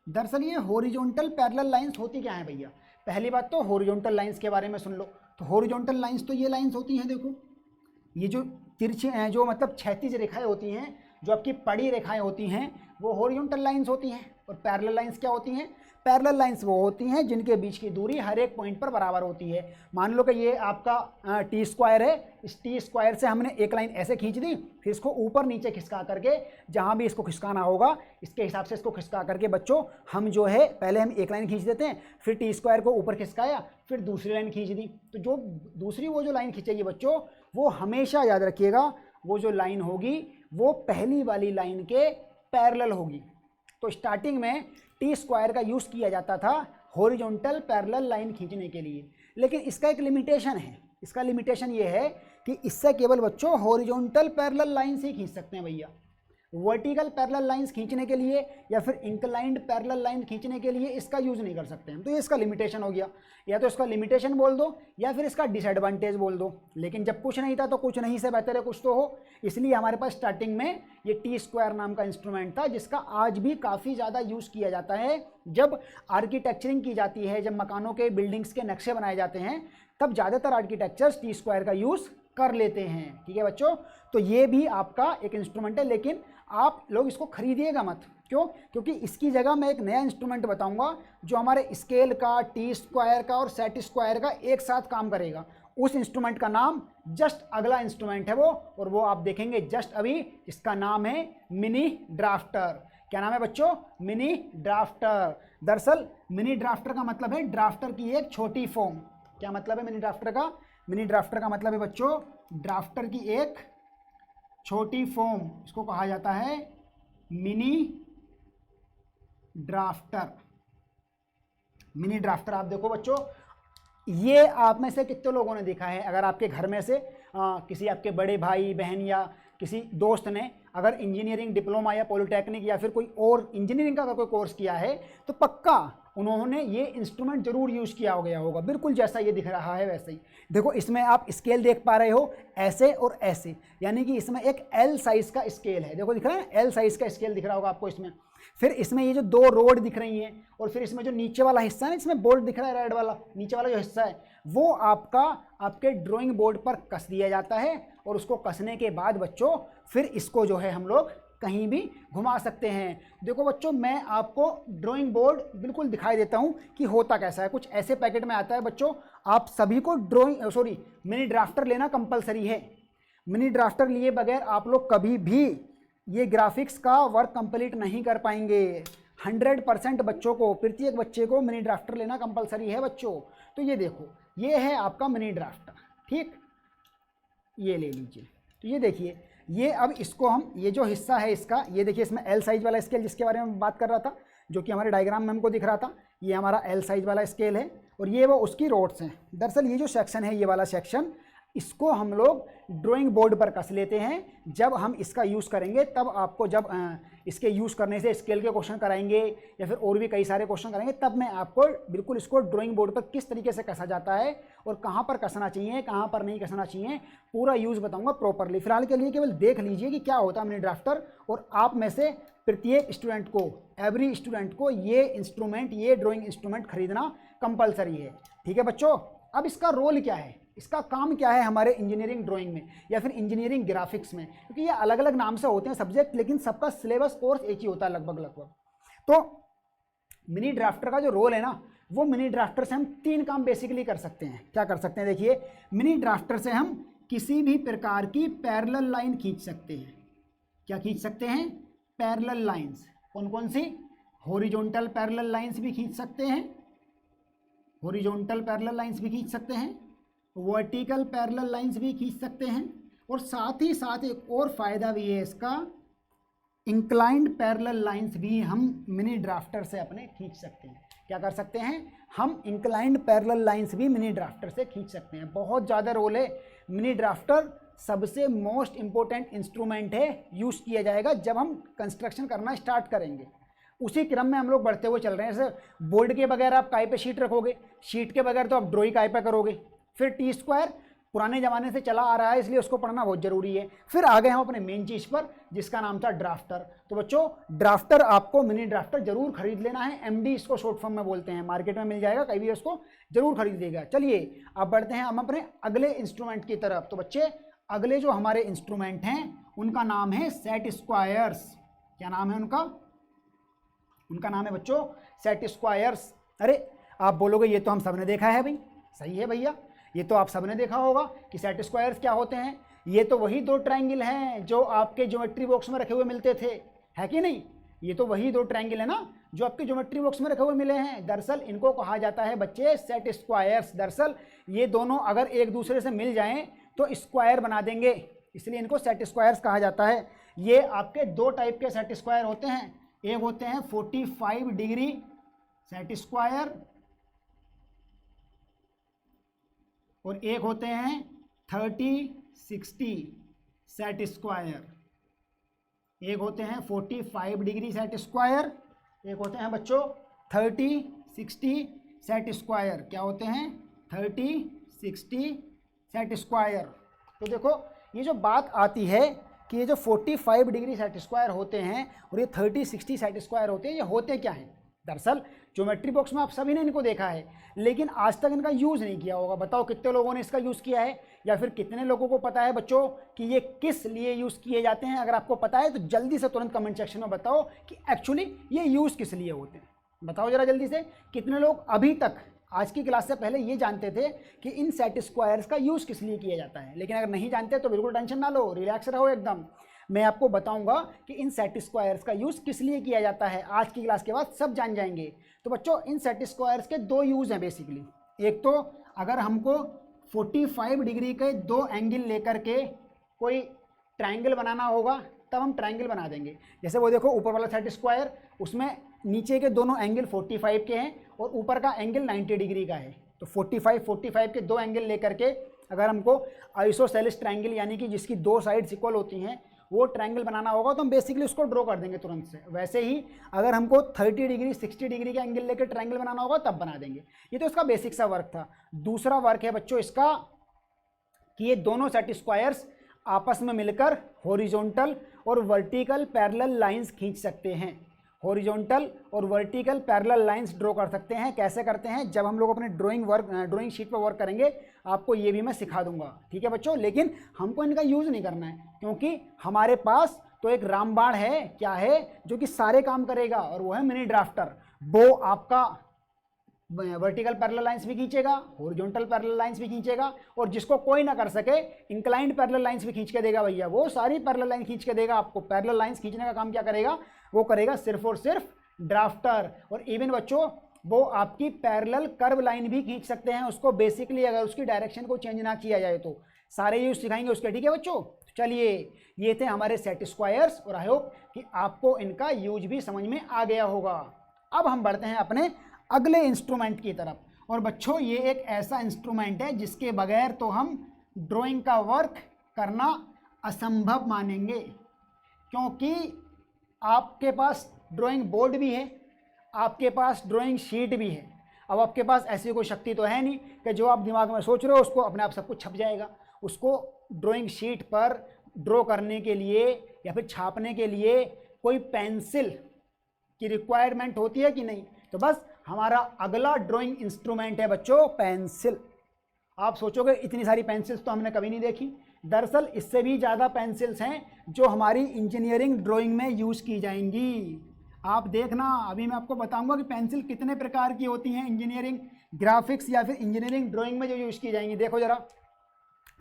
S1: दरअसल ये हॉरिजॉन्टल पैरेलल लाइंस होती क्या है भैया। पहली बात तो हॉरिजॉन्टल लाइंस के बारे में सुन लो। तो हॉरिजॉन्टल लाइंस तो ये लाइंस होती हैं, देखो ये जो तिरछे जो मतलब क्षैतिज रेखाएं होती हैं, जो आपकी पड़ी रेखाएं होती हैं, वो हॉरिजॉन्टल लाइंस होती हैं। और पैरेलल लाइंस क्या होती हैं, पैरेलल लाइंस वो होती हैं जिनके बीच की दूरी हर एक पॉइंट पर बराबर होती है। मान लो कि ये आपका टी स्क्वायर है, इस टी स्क्वायर से हमने एक लाइन ऐसे खींच दी, फिर इसको ऊपर नीचे खिसका करके जहाँ भी इसको खिसकाना होगा इसके हिसाब से इसको खिसका करके बच्चों हम जो है पहले हम एक लाइन खींच देते हैं, फिर टी स्क्वायर को ऊपर खिसकाया, फिर दूसरी लाइन खींच दी। तो जो दूसरी वो जो लाइन खींचेगी बच्चों, वो हमेशा याद रखिएगा वो जो लाइन होगी वो पहली वाली लाइन के पैरेलल होगी। तो स्टार्टिंग में टी स्क्वायर का यूज़ किया जाता था हॉरिजॉन्टल पैरेलल लाइन खींचने के लिए, लेकिन इसका एक लिमिटेशन है। इसका लिमिटेशन ये है कि इससे केवल बच्चों हॉरिजॉन्टल पैरेलल लाइन से ही खींच सकते हैं भैया। वर्टिकल पैरेलल लाइंस खींचने के लिए या फिर इंक्लाइंड पैरेलल लाइन खींचने के लिए इसका यूज़ नहीं कर सकते हैं। तो ये इसका लिमिटेशन हो गया। या तो इसका लिमिटेशन बोल दो या फिर इसका डिसएडवांटेज बोल दो। लेकिन जब कुछ नहीं था तो कुछ नहीं से बेहतर है कुछ तो हो, इसलिए हमारे पास स्टार्टिंग में ये टी स्क्वायर नाम का इंस्ट्रूमेंट था, जिसका आज भी काफ़ी ज़्यादा यूज़ किया जाता है। जब आर्किटेक्चरिंग की जाती है, जब मकानों के बिल्डिंग्स के नक्शे बनाए जाते हैं, तब ज़्यादातर आर्किटेक्चर्स टी स्क्वायर का यूज़ कर लेते हैं। ठीक है बच्चों, तो ये भी आपका एक इंस्ट्रूमेंट है, लेकिन आप लोग इसको खरीदिएगा मत। क्यों? क्योंकि इसकी जगह मैं एक नया इंस्ट्रूमेंट बताऊंगा जो हमारे स्केल का, टी स्क्वायर का और सेट स्क्वायर का एक साथ काम करेगा। उस इंस्ट्रूमेंट का नाम जस्ट अगला इंस्ट्रूमेंट है वो, और वो आप देखेंगे जस्ट अभी। इसका नाम है मिनी ड्राफ्टर। क्या नाम है बच्चों? Mini drafter. दरअसल मिनी ड्राफ्टर का मतलब है ड्राफ्टर की एक छोटी फॉर्म। क्या मतलब है मिनी ड्राफ्टर का? मिनी ड्राफ्टर का मतलब है बच्चों ड्राफ्टर की एक छोटी फॉर्म, इसको कहा जाता है मिनी ड्राफ्टर। मिनी ड्राफ्टर आप देखो बच्चों, ये आप में से कितने लोगों ने देखा है? अगर आपके घर में से किसी आपके बड़े भाई बहन या किसी दोस्त ने अगर इंजीनियरिंग डिप्लोमा या पॉलिटेक्निक या फिर कोई और इंजीनियरिंग का अगर कोई कोर्स किया है तो पक्का उन्होंने ये इंस्ट्रूमेंट जरूर यूज़ किया हो गया होगा। बिल्कुल जैसा ये दिख रहा है वैसे ही। देखो इसमें आप स्केल देख पा रहे हो, ऐसे और ऐसे, यानी कि इसमें एक एल साइज़ का स्केल है। देखो दिख रहा है, एल साइज़ का स्केल दिख रहा होगा आपको इसमें। फिर इसमें ये जो दो रोड दिख रही हैं और फिर इसमें जो नीचे वाला हिस्सा है ना, इसमें बोल्ट दिख रहा है रेड वाला, नीचे वाला जो हिस्सा है वो आपका आपके ड्राइंग बोर्ड पर कस दिया जाता है और उसको कसने के बाद बच्चों फिर इसको जो है हम लोग कहीं भी घुमा सकते हैं। देखो बच्चों मैं आपको ड्राइंग बोर्ड बिल्कुल दिखाई देता हूं कि होता कैसा है। कुछ ऐसे पैकेट में आता है बच्चों। आप सभी को मिनी ड्राफ्टर लेना कंपलसरी है। मिनी ड्राफ्टर लिए बगैर आप लोग कभी भी ये ग्राफिक्स का वर्क कंप्लीट नहीं कर पाएंगे। 100% बच्चों को, प्रत्येक बच्चे को मिनी ड्राफ्टर लेना कंपलसरी है बच्चों। तो ये देखो, ये है आपका मिनी ड्राफ्टर, ठीक, ये ले लीजिए। तो ये देखिए, ये अब इसको हम, ये जो हिस्सा है इसका, ये देखिए इसमें एल साइज वाला स्केल जिसके बारे में बात कर रहा था, जो कि हमारे डायग्राम में हमको दिख रहा था, ये हमारा एल साइज वाला स्केल है और ये वो उसकी रोड्स हैं। दरअसल ये जो सेक्शन है, ये वाला सेक्शन, इसको हम लोग ड्राइंग बोर्ड पर कस लेते हैं। जब हम इसका यूज़ करेंगे तब आपको, जब इसके यूज़ करने से स्केल के क्वेश्चन कराएंगे या फिर और भी कई सारे क्वेश्चन कराएंगे, तब मैं आपको बिल्कुल इसको ड्राइंग बोर्ड पर किस तरीके से कसा जाता है और कहाँ पर कसना चाहिए, कहाँ पर नहीं कसना चाहिए, पूरा यूज़ बताऊँगा प्रॉपरली। फिलहाल के लिए केवल देख लीजिए कि क्या होता है मिनी ड्राफ्टर, और आप में से प्रत्येक स्टूडेंट को, एवरी स्टूडेंट को ये इंस्ट्रूमेंट, ये ड्राइंग इंस्ट्रूमेंट खरीदना कंपलसरी है। ठीक है बच्चों। अब इसका रोल क्या है, इसका काम क्या है हमारे इंजीनियरिंग ड्राइंग में या फिर इंजीनियरिंग ग्राफिक्स में, क्योंकि ये अलग अलग नाम से होते हैं सब्जेक्ट, लेकिन सबका सिलेबस कोर्स एक ही होता है लगभग। तो मिनी ड्राफ्टर का जो रोल है ना, वो मिनी ड्राफ्टर से हम 3 काम बेसिकली कर सकते हैं। क्या कर सकते हैं? देखिए, मिनी ड्राफ्टर से हम किसी भी प्रकार की पैरेलल लाइन खींच सकते हैं। क्या खींच सकते हैं? Parallel lines. कौन कौन सी? हॉरिजॉन्टल पैरेलल लाइंस भी खींच सकते हैं, हॉरिजॉन्टल पैरेलल लाइंस भी खींच सकते हैं, वर्टिकल पैरेलल लाइंस भी खींच सकते हैं, और साथ ही साथ एक और फ़ायदा भी है इसका, इंक्लाइंड पैरेलल लाइंस भी हम मिनी ड्राफ्टर से अपने खींच सकते हैं। क्या कर सकते हैं? हम इंक्लाइंड पैरेलल लाइंस भी मिनी ड्राफ्टर से खींच सकते हैं। बहुत ज़्यादा रोल है। मिनी ड्राफ्टर सबसे मोस्ट इम्पोर्टेंट इंस्ट्रूमेंट है, यूज़ किया जाएगा जब हम कंस्ट्रक्शन करना स्टार्ट करेंगे। उसी क्रम में हम लोग बढ़ते हुए चल रहे हैं। जैसे बोर्ड के बगैर आप काय पे शीट रखोगे, शीट के बगैर तो आप ड्राइंग काय पे करोगे। फिर टी स्क्वायर पुराने ज़माने से चला आ रहा है, इसलिए उसको पढ़ना बहुत ज़रूरी है। फिर आ गए हम अपने मेन चीज़ पर, जिसका नाम था ड्राफ्टर। तो बच्चों ड्राफ्टर, आपको मिनी ड्राफ्टर जरूर खरीद लेना है। एमडी इसको शॉर्ट फॉर्म में बोलते हैं, मार्केट में मिल जाएगा, कहीं भी उसको जरूर खरीदिएगा। चलिए अब बढ़ते हैं हम अपने अगले इंस्ट्रूमेंट की तरफ। तो बच्चे अगले जो हमारे इंस्ट्रूमेंट हैं उनका नाम है सेट स्क्वायर्स। क्या नाम है उनका? उनका नाम है बच्चों सेट स्क्वायर्स। अरे आप बोलोगे ये तो हम सब ने देखा है भाई। सही है भैया, ये तो आप सबने देखा होगा कि सेट स्क्वायर्स क्या होते हैं। ये तो वही 2 ट्रायंगल हैं जो आपके ज्योमेट्री बॉक्स में रखे हुए मिलते थे, है कि नहीं? ये तो वही 2 ट्रायंगल है ना जो आपके ज्योमेट्री बॉक्स में रखे हुए मिले हैं। दरअसल इनको कहा जाता है बच्चे सेट स्क्वायर्स। दरअसल ये दोनों अगर एक दूसरे से मिल जाएं तो स्क्वायर बना देंगे, इसलिए इनको सेट स्क्वायर्स कहा जाता है। ये आपके 2 टाइप के सेट स्क्वायर होते हैं। एक होते हैं 45 डिग्री सेट स्क्वायर और एक होते हैं 30-60 सेट स्क्वायर। एक होते हैं 45 डिग्री सेट स्क्वायर, एक होते हैं बच्चों 30-60 सेट स्क्वायर। क्या होते हैं? 30-60 सेट स्क्वायर। तो देखो ये जो बात आती है कि ये जो 45 डिग्री सेट स्क्वायर होते हैं और ये 30-60 सेट स्क्वायर होते हैं, ये होते क्या हैं? दरअसल ज्योमेट्री बॉक्स में आप सभी ने इनको देखा है, लेकिन आज तक इनका यूज़ नहीं किया होगा। बताओ कितने लोगों ने इसका यूज़ किया है, या फिर कितने लोगों को पता है बच्चों कि ये किस लिए यूज़ किए जाते हैं? अगर आपको पता है तो जल्दी से तुरंत कमेंट सेक्शन में बताओ कि एक्चुअली ये यूज़ किस लिए होते हैं। बताओ ज़रा जल्दी से, कितने लोग अभी तक आज की क्लास से पहले ये जानते थे कि इन सेट स्क्वायर्स का यूज़ किस लिए किया जाता है? लेकिन अगर नहीं जानते तो बिल्कुल टेंशन ना लो, रिलैक्स रहो एकदम। मैं आपको बताऊंगा कि इन सेट स्क्वायर्स का यूज़ किस लिए किया जाता है। आज की क्लास के बाद सब जान जाएंगे। तो बच्चों इन सेट स्क्वायर्स के दो यूज़ हैं बेसिकली। एक तो अगर हमको 45 डिग्री के दो एंगल लेकर के कोई ट्रायंगल बनाना होगा तब हम ट्रायंगल बना देंगे। जैसे वो देखो ऊपर वाला सेट स्क्वायर, उसमें नीचे के दोनों एंगल 45 के हैं और ऊपर का एंगल 90 डिग्री का है। तो 45 के दो एंगल लेकर के अगर हमको आइसोसेलेस ट्रायंगल यानी कि जिसकी दो साइड्स इक्वल होती हैं वो ट्रायंगल बनाना होगा तो हम बेसिकली उसको ड्रॉ कर देंगे तुरंत से। वैसे ही अगर हमको 30 डिग्री 60 डिग्री का एंगल लेकर ट्रायंगल बनाना होगा तब बना देंगे। ये तो इसका बेसिक सा वर्क था। दूसरा वर्क है बच्चों इसका कि ये दोनों सेट स्क्वायर्स आपस में मिलकर हॉरिजॉन्टल और वर्टिकल पैरेलल लाइंस खींच सकते हैं। हॉरिजॉन्टल और वर्टिकल पैरेलल लाइंस ड्रॉ कर सकते हैं। कैसे करते हैं जब हम लोग अपने ड्राइंग शीट पर वर्क करेंगे आपको ये भी मैं सिखा दूंगा, ठीक है बच्चों। लेकिन हमको इनका यूज़ नहीं करना है क्योंकि हमारे पास तो एक रामबाण है, क्या है, जो कि सारे काम करेगा और वो है मिनी ड्राफ्टर। वो आपका वर्टिकल पैरेलल लाइंस भी खींचेगा, हॉरिजॉन्टल पैरेलल लाइंस भी खींचेगा और जिसको कोई ना कर सके इंक्लाइंड पैरेलल लाइंस भी खींच के देगा भैया। वो सारी पैरेलल लाइन खींच के देगा आपको। पैरेलल लाइंस खींचने का काम क्या करेगा, वो करेगा सिर्फ और सिर्फ ड्राफ्टर। और इवन बच्चों वो आपकी पैरेलल कर्व लाइन भी खींच सकते हैं उसको, बेसिकली अगर उसकी डायरेक्शन को चेंज ना किया जाए तो। सारे यूज सिखाएंगे उसके, ठीक है बच्चों। चलिए ये थे हमारे सेट स्क्वायर्स और आई होप कि आपको इनका यूज भी समझ में आ गया होगा। अब हम बढ़ते हैं अपने अगले इंस्ट्रूमेंट की तरफ। और बच्चों ये एक ऐसा इंस्ट्रूमेंट है जिसके बगैर तो हम ड्राइंग का वर्क करना असंभव मानेंगे, क्योंकि आपके पास ड्राइंग बोर्ड भी है, आपके पास ड्राइंग शीट भी है। अब आपके पास ऐसी कोई शक्ति तो है नहीं कि जो आप दिमाग में सोच रहे हो उसको अपने आप सब कुछ छप जाएगा। उसको ड्राइंग शीट पर ड्रॉ करने के लिए या फिर छापने के लिए कोई पेंसिल की रिक्वायरमेंट होती है कि नहीं। तो बस हमारा अगला ड्राइंग इंस्ट्रूमेंट है बच्चों पेंसिल। आप सोचोगे इतनी सारी पेंसिल्स तो हमने कभी नहीं देखी। दरअसल इससे भी ज़्यादा पेंसिल्स हैं जो हमारी इंजीनियरिंग ड्राइंग में यूज़ की जाएंगी। आप देखना अभी मैं आपको बताऊंगा कि पेंसिल कितने प्रकार की होती हैं इंजीनियरिंग ग्राफिक्स या फिर इंजीनियरिंग ड्राइंग में जो यूज़ की जाएंगी। देखो ज़रा,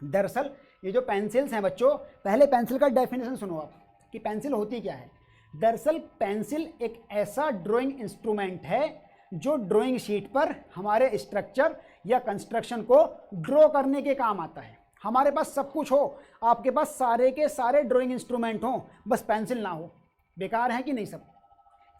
S1: दरअसल ये जो पेंसिल्स हैं बच्चों, पहले पेंसिल का डेफिनेशन सुनो आप कि पेंसिल होती क्या है। दरअसल पेंसिल एक ऐसा ड्राइंग इंस्ट्रूमेंट है जो ड्राइंग शीट पर हमारे स्ट्रक्चर या कंस्ट्रक्शन को ड्रॉ करने के काम आता है। हमारे पास सब कुछ हो, आपके पास सारे के सारे ड्राइंग इंस्ट्रूमेंट हो, बस पेंसिल ना हो, बेकार है कि नहीं। सब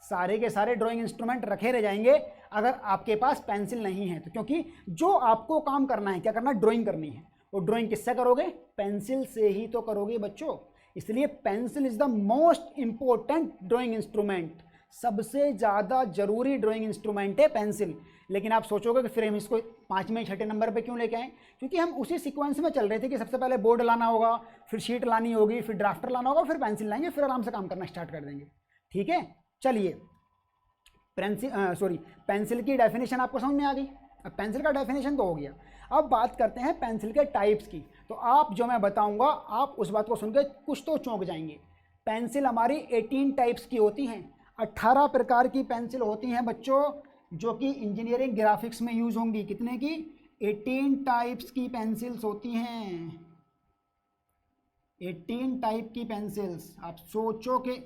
S1: सारे के सारे ड्राइंग इंस्ट्रूमेंट रखे रह जाएंगे अगर आपके पास पेंसिल नहीं है तो। क्योंकि जो आपको काम करना है, क्या करना, ड्राइंग करनी है, और ड्राइंग किससे करोगे, पेंसिल से ही तो करोगे बच्चों। इसलिए pencil is the most important drawing instrument. सबसे ज़्यादा जरूरी ड्राइंग इंस्ट्रूमेंट है पेंसिल। लेकिन आप सोचोगे कि फिर हम इसको 5वें 6ठे नंबर पे क्यों लेके आए, क्योंकि हम उसी सीक्वेंस में चल रहे थे कि सबसे पहले बोर्ड लाना होगा, फिर शीट लानी होगी, फिर ड्राफ्टर लाना होगा, फिर पेंसिल लाएंगे, फिर आराम से काम करना स्टार्ट कर देंगे, ठीक है। चलिए पेंसिल की डेफिनेशन आपको समझ में आ गई। अब पेंसिल का डेफिनेशन तो हो गया, अब बात करते हैं पेंसिल के टाइप्स की। तो आप जो मैं बताऊंगा आप उस बात को सुनकर कुछ तो चौंक जाएंगे। पेंसिल हमारी 18 टाइप्स की होती हैं। 18 प्रकार की पेंसिल होती हैं बच्चों जो कि इंजीनियरिंग ग्राफिक्स में यूज़ होंगी। कितने की, 18 टाइप्स की पेंसिल्स होती हैं। 18 टाइप की पेंसिल्स। आप सोचो कि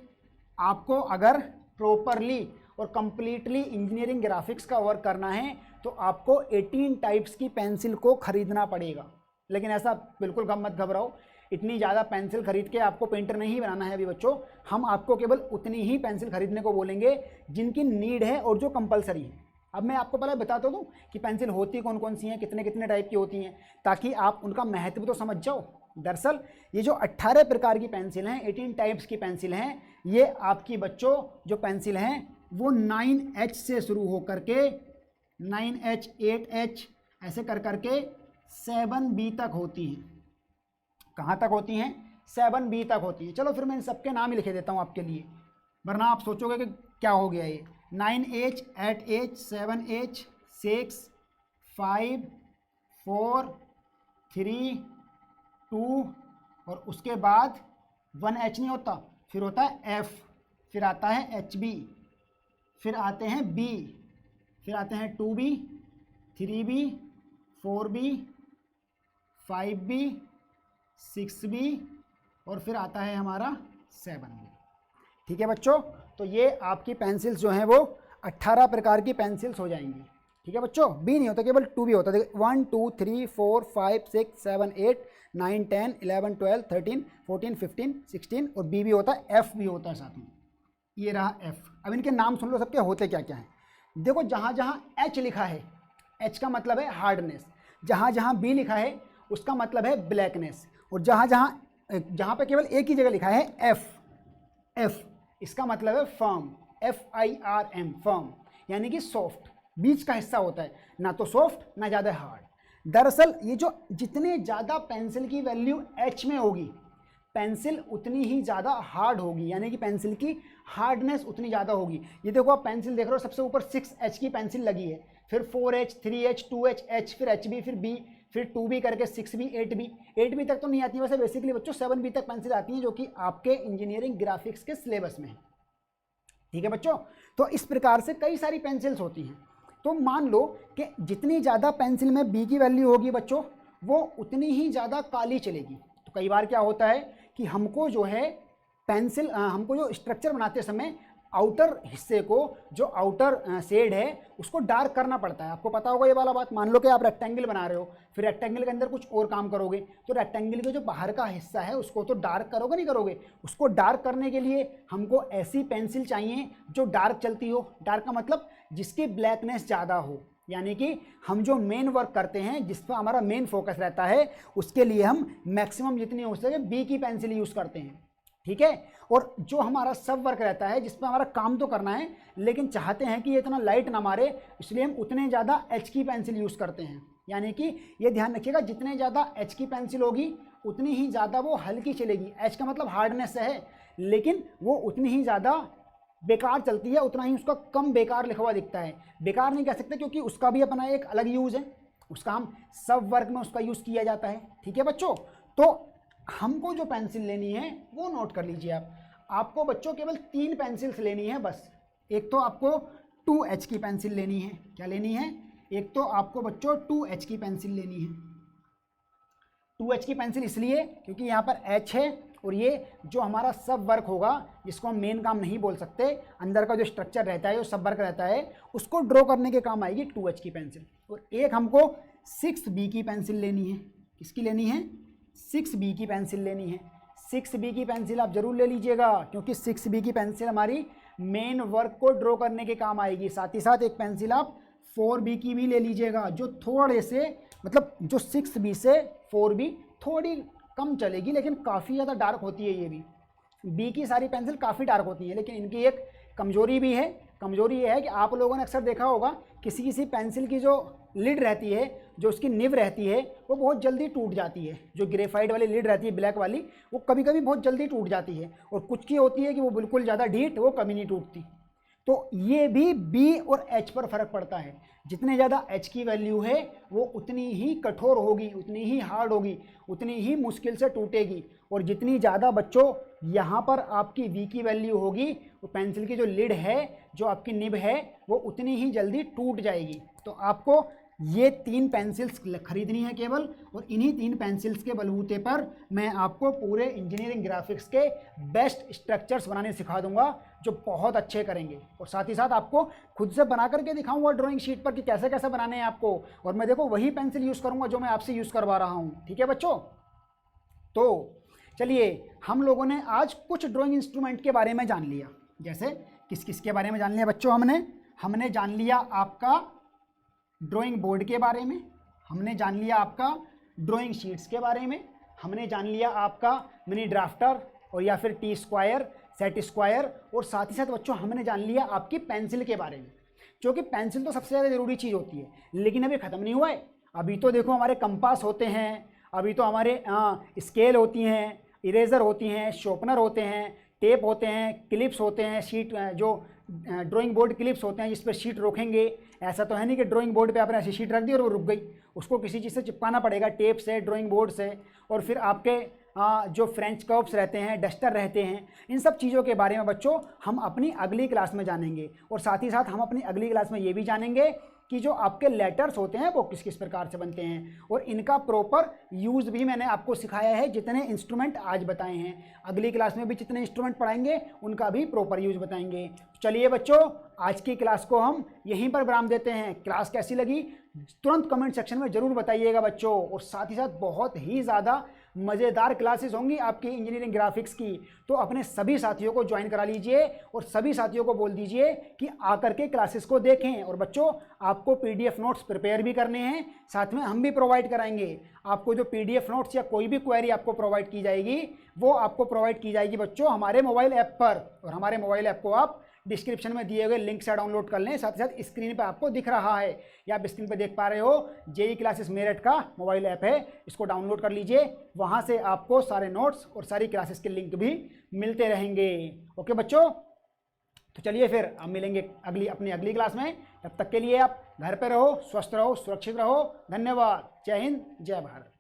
S1: आपको अगर प्रॉपरली और कंप्लीटली इंजीनियरिंग ग्राफिक्स का वर्क करना है तो आपको 18 टाइप्स की पेंसिल को खरीदना पड़ेगा। लेकिन ऐसा बिल्कुल मत घबराओ, इतनी ज़्यादा पेंसिल खरीद के आपको पेंटर नहीं बनाना है अभी बच्चों। हम आपको केवल उतनी ही पेंसिल खरीदने को बोलेंगे जिनकी नीड है और जो कंपलसरी है। अब मैं आपको पहले बताता दूँ कि पेंसिल होती कौन कौन सी हैं, कितने कितने टाइप की होती हैं, ताकि आप उनका महत्व तो समझ जाओ। दरअसल ये जो 18 प्रकार की पेंसिल हैं, 18 टाइप्स की पेंसिल हैं, ये आपकी बच्चों जो पेंसिल हैं वो 9H से शुरू हो करके 9H 8H ऐसे कर करके 7B तक होती हैं। कहाँ तक होती हैं, 7B तक होती हैं। चलो फिर मैं इन सबके नाम ही लिखे देता हूँ आपके लिए, वरना आप सोचोगे कि क्या हो गया ये। 9H 8H 7H 6 5 4 3 2 और उसके बाद 1H नहीं होता, फिर होता है F, फिर आता है HB, फिर आते हैं B, फिर आते हैं 2B 3B 4B 5B 6B और फिर आता है हमारा 7B। ठीक है बच्चों, तो ये आपकी पेंसिल्स जो हैं वो 18 प्रकार की पेंसिल्स हो जाएंगी। ठीक है बच्चों, बी नहीं होता, केवल 2B होता है। देखिए 1 2 3 4 5 6 7 8 9 10 11 12 13 14 15 16 और बी भी होता है, एफ भी होता है साथ में। ये रहा एफ। अब इनके नाम सुन लो सबके होते क्या क्या हैं। देखो जहाँ जहाँ एच लिखा है, एच का मतलब है हार्डनेस, जहाँ जहाँ बी लिखा है उसका मतलब है ब्लैकनेस, और जहाँ जहाँ पे केवल एक ही जगह लिखा है एफ, एफ इसका मतलब है फर्म, FIRM फर्म, यानी कि सॉफ्ट, बीच का हिस्सा होता है, ना तो सॉफ्ट ना ज़्यादा हार्ड। दरअसल ये जो जितने ज़्यादा पेंसिल की वैल्यू एच में होगी, पेंसिल उतनी ही ज़्यादा हार्ड होगी, यानी कि पेंसिल की हार्डनेस उतनी ज़्यादा होगी। ये देखो आप पेंसिल देख रहे हो, सबसे ऊपर 6H की पेंसिल लगी है, फिर 4H 3H 2H H, फिर HB, फिर B, फिर 2B करके 6B 8B, 8B तक तो नहीं आती है वैसे, बेसिकली बच्चों 7B तक पेंसिल आती हैं जो कि आपके इंजीनियरिंग ग्राफिक्स के सिलेबस में है। ठीक है बच्चों, तो इस प्रकार से कई सारी पेंसिल्स होती हैं। तो मान लो कि जितनी ज़्यादा पेंसिल में बी की वैल्यू होगी बच्चों, वो उतनी ही ज़्यादा काली चलेगी। तो कई बार क्या होता है कि हमको जो है पेंसिल, हमको जो स्ट्रक्चर बनाते समय आउटर हिस्से को, जो आउटर शेड है उसको डार्क करना पड़ता है। आपको पता होगा ये वाला बात। मान लो कि आप रेक्टेंगल बना रहे हो, फिर रेक्टेंगल के अंदर कुछ और काम करोगे, तो रेक्टेंगल के जो बाहर का हिस्सा है उसको तो डार्क करोगे नहीं करोगे। उसको डार्क करने के लिए हमको ऐसी पेंसिल चाहिए जो डार्क चलती हो। डार्क का मतलब जिसकी ब्लैकनेस ज़्यादा हो, यानी कि हम जो मेन वर्क करते हैं, जिस पर हमारा मेन फोकस रहता है, उसके लिए हम मैक्सिमम जितनी हो सके बी की पेंसिल यूज़ करते हैं। ठीक है, और जो हमारा सब वर्क रहता है, जिस पर हमारा काम तो करना है लेकिन चाहते हैं कि ये इतना लाइट ना मारे, इसलिए हम उतने ज़्यादा एच की पेंसिल यूज़ करते हैं। यानी कि ये ध्यान रखिएगा, जितने ज़्यादा एच की पेंसिल होगी उतनी ही ज़्यादा वो हल्की चलेगी। एच का मतलब हार्डनेस है, लेकिन वो उतनी ही ज़्यादा बेकार चलती है, उतना ही उसका कम बेकार लिखा हुआ दिखता है। बेकार नहीं कह सकते क्योंकि उसका भी अपना एक अलग यूज़ है, उसका हम सब वर्क में उसका यूज़ किया जाता है। ठीक है बच्चों, तो हमको जो पेंसिल लेनी है वो नोट कर लीजिए आप। आपको बच्चों केवल 3 पेंसिल्स लेनी है बस। एक तो आपको 2H की पेंसिल लेनी है। क्या लेनी है? एक तो आपको बच्चों 2H की पेंसिल लेनी है। 2H की पेंसिल इसलिए क्योंकि यहाँ पर H है, और ये जो हमारा सब वर्क होगा, जिसको हम मेन काम नहीं बोल सकते, अंदर का जो स्ट्रक्चर रहता है, जो सब वर्क रहता है, उसको ड्रॉ करने के काम आएगी 2H की पेंसिल। और एक हमको 6B की पेंसिल लेनी है। किसकी लेनी है? 6B की पेंसिल लेनी है। 6B की पेंसिल आप जरूर ले लीजिएगा, क्योंकि 6B की पेंसिल हमारी मेन वर्क को ड्रॉ करने के काम आएगी। साथ ही साथ एक पेंसिल आप 4B की भी ले लीजिएगा, जो थोड़े से, मतलब जो 6B से 4B थोड़ी कम चलेगी, लेकिन काफ़ी ज़्यादा डार्क होती है। ये भी बी की सारी पेंसिल काफ़ी डार्क होती है, लेकिन इनकी एक कमज़ोरी भी है। कमज़ोरी ये है कि आप लोगों ने अक्सर देखा होगा, किसी किसी पेंसिल की जो लिड रहती है, जो उसकी निब रहती है, वो बहुत जल्दी टूट जाती है। जो ग्रेफाइट वाली लिड रहती है, ब्लैक वाली, वो कभी कभी बहुत जल्दी टूट जाती है। और कुछ की होती है कि वो बिल्कुल ज़्यादा ढीठ, वो कभी नहीं टूटती। तो ये भी बी और एच पर फर्क पड़ता है। जितने ज़्यादा एच की वैल्यू है वो उतनी ही कठोर होगी, उतनी ही हार्ड होगी, उतनी ही मुश्किल से टूटेगी। और जितनी ज़्यादा बच्चों यहाँ पर आपकी वी की वैल्यू होगी, वो पेंसिल की जो लिड है, जो आपकी निब है, वो उतनी ही जल्दी टूट जाएगी। तो आपको ये 3 पेंसिल्स खरीदनी है केवल, और इन्हीं 3 पेंसिल्स के बलबूते पर मैं आपको पूरे इंजीनियरिंग ग्राफिक्स के बेस्ट स्ट्रक्चर्स बनाने सिखा दूंगा, जो बहुत अच्छे करेंगे। और साथ ही साथ आपको खुद से बना करके दिखाऊंगा ड्राइंग शीट पर कि कैसे कैसे बनाने हैं आपको। और मैं देखो वही पेंसिल यूज़ करूंगा जो मैं आपसे यूज़ करवा रहा हूँ। ठीक है बच्चों, तो चलिए हम लोगों ने आज कुछ ड्राइंग इंस्ट्रूमेंट के बारे में जान लिया। जैसे किस किस के बारे में जान लिया बच्चों? हमने जान लिया आपका ड्राइंग बोर्ड के बारे में, हमने जान लिया आपका ड्राइंग शीट्स के बारे में, हमने जान लिया आपका मिनी ड्राफ्टर और या फिर टी स्क्वायर, सेट स्क्वायर, और साथ ही साथ बच्चों हमने जान लिया आपकी पेंसिल के बारे में। क्योंकि पेंसिल तो सबसे ज़्यादा ज़रूरी चीज़ होती है, लेकिन अभी ख़त्म नहीं हुआ है। अभी तो देखो हमारे कंपास होते हैं, अभी तो हमारे स्केल होती हैं, इरेज़र होती हैं, शॉर्पनर होते हैं, टेप होते हैं, क्लिप्स होते हैं, शीट जो ड्राइंग बोर्ड क्लिप्स होते हैं जिस पर शीट रोकेंगे। ऐसा तो है नहीं कि ड्राइंग बोर्ड पे आपने ऐसी शीट रख दी और वो रुक गई, उसको किसी चीज़ से चिपकाना पड़ेगा, टेप से, ड्राइंग बोर्ड से। और फिर आपके जो फ्रेंच कर्व्स रहते हैं, डस्टर रहते हैं, इन सब चीज़ों के बारे में बच्चों हम अपनी अगली क्लास में जानेंगे। और साथ ही साथ हम अपनी अगली क्लास में ये भी जानेंगे कि जो आपके लेटर्स होते हैं वो किस किस प्रकार से बनते हैं, और इनका प्रॉपर यूज़ भी मैंने आपको सिखाया है। जितने इंस्ट्रूमेंट आज बताए हैं, अगली क्लास में भी जितने इंस्ट्रूमेंट पढ़ाएंगे उनका भी प्रॉपर यूज़ बताएंगे। चलिए बच्चों, आज की क्लास को हम यहीं पर विराम देते हैं। क्लास कैसी लगी तुरंत कमेंट सेक्शन में ज़रूर बताइएगा बच्चों। और साथ ही साथ बहुत ही ज़्यादा मज़ेदार क्लासेस होंगी आपकी इंजीनियरिंग ग्राफिक्स की, तो अपने सभी साथियों को ज्वाइन करा लीजिए और सभी साथियों को बोल दीजिए कि आकर के क्लासेस को देखें। और बच्चों, आपको पीडीएफ नोट्स प्रिपेयर भी करने हैं, साथ में हम भी प्रोवाइड कराएंगे। आपको जो पीडीएफ नोट्स या कोई भी क्वेरी आपको प्रोवाइड की जाएगी वो आपको प्रोवाइड की जाएगी बच्चों हमारे मोबाइल ऐप पर। और हमारे मोबाइल ऐप को आप डिस्क्रिप्शन में दिए हुए लिंक से डाउनलोड कर लें। साथ ही साथ स्क्रीन पे आपको दिख रहा है, या आप स्क्रीन पे देख पा रहे हो, जेई क्लासेस मेरठ का मोबाइल ऐप है, इसको डाउनलोड कर लीजिए। वहाँ से आपको सारे नोट्स और सारी क्लासेस के लिंक भी मिलते रहेंगे। ओके बच्चों, तो चलिए फिर हम मिलेंगे अपनी अगली क्लास में। तब तक के लिए आप घर पे रहो, स्वस्थ रहो, सुरक्षित रहो। धन्यवाद। जय हिंद, जय भारत।